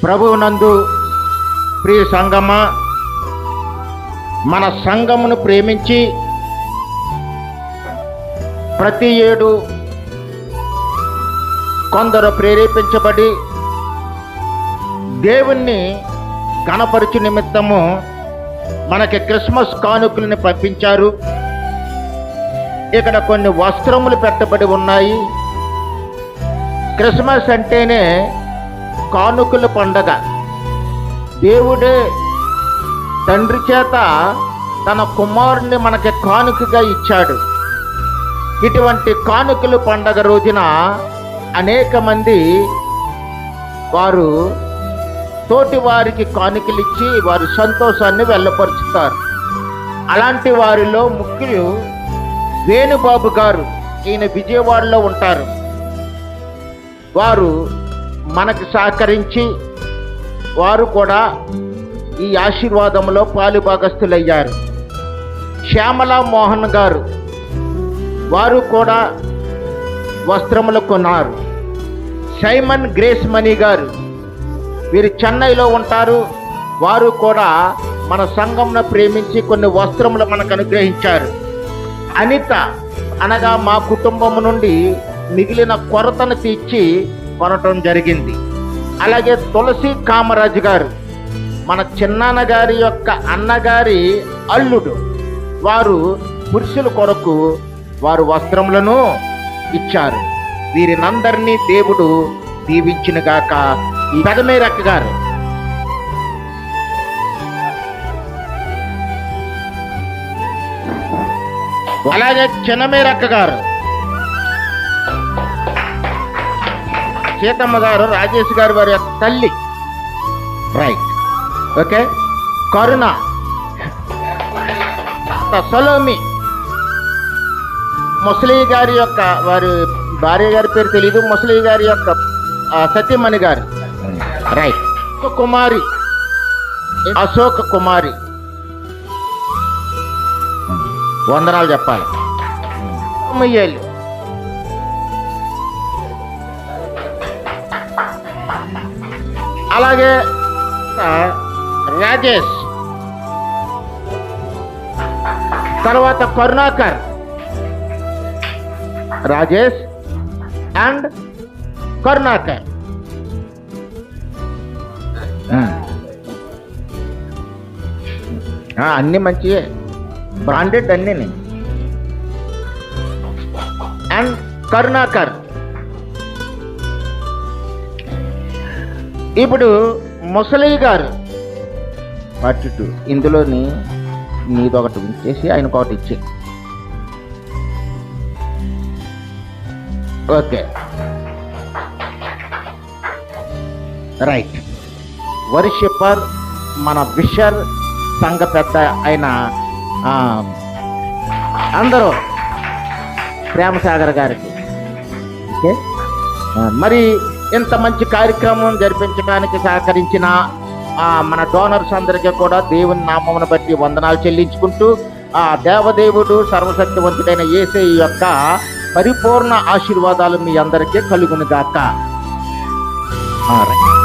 ప్రభువునందు ప్రియ సంగమ, మన సంఘమును ప్రేమించి ప్రతి ఏడు కొందరు ప్రేరేపించబడి దేవుణ్ణి గణపరచు నిమిత్తము మనకి క్రిస్మస్ కానుకలను పంపించారు. ఇక్కడ కొన్ని వస్త్రములు పెట్టబడి ఉన్నాయి. క్రిస్మస్ అంటేనే కానుకల పండగ. దేవుడే తండ్రి చేత తన కుమారుణ్ణి మనకి కానుకగా ఇచ్చాడు. ఇటువంటి కానుకల పండగ రోజున అనేక మంది వారు తోటి వారికి కానుకలు ఇచ్చి వారి సంతోషాన్ని వెళ్ళపరుచుతారు. అలాంటి వారిలో ముఖ్యులు వేణుబాబు గారు. ఈయన విజయవాడలో ఉంటారు. వారు మనకు సహకరించి వారు కూడా ఈ ఆశీర్వాదంలో పాలుభాగస్తులయ్యారు. శ్యామలా మోహన్ గారు, వారు కూడా వస్త్రములు కొన్నారు. సైమన్ గ్రేస్ మనీ గారు, వీరు చెన్నైలో ఉంటారు. వారు కూడా మన సంఘంను ప్రేమించి కొన్ని వస్త్రములు మనకు అనుగ్రహించారు. అనిత అనగా మా కుటుంబం నుండి మిగిలిన కొరతను తీర్చి కొనటం జరిగింది. అలాగే తులసి కామరాజు గారు, మన చిన్నాన్న గారి యొక్క అన్నగారి అల్లుడు, వారు పురుషుల కొరకు వారు వస్త్రములను ఇచ్చారు. వీరినందరినీ దేవుడు దీవించునుగాక. ఈ పెదమేరక్క గారు, అలాగే చిన్నమేరక్క గారు, సీతమ్మ గారు, రాజేష్ గారు వారి యొక్క తల్లి, రైట్, ఓకే, కరుణ, సలోమి, ముసలి గారి యొక్క వారి భార్య గారి పేరు తెలీదు, ముసలి గారి యొక్క సతీమణి గారు, రైట్, కుమారి, అశోక్ కుమారి, వందనాలు చెప్పాలి. అమ్మయ్యేలు, అలాగే రాజేష్, తర్వాత కరుణాకర్, రాజేష్ అండ్ కరుణాకర్. అన్నీ మంచియే, బ్రాండెడ్ అన్నీ. అండ్ కరుణాకర్. ఇప్పుడు ముసలి గారు, పట్టు ఇందులోని నీదొకటి ఉంచేసి ఆయనకు ఒకటి ఇచ్చే. Okay, right. వర్షిప్పర్ మన బిషర్ సంఘ పెద్ద అయిన అందరూ ప్రేమసాగర్ గారికి. ఓకే, మరి ఇంత మంచి కార్యక్రమం జరిపించడానికి సహకరించిన మన డోనర్స్ అందరికీ కూడా దేవుని నామమును బట్టి వందనాలు చెల్లించుకుంటూ ఆ దేవదేవుడు సర్వశక్తివంతుడైన యేసయ్య యొక్క పరిపూర్ణ ఆశీర్వాదాలు మీ అందరికీ కలుగునుగాక. రైట్.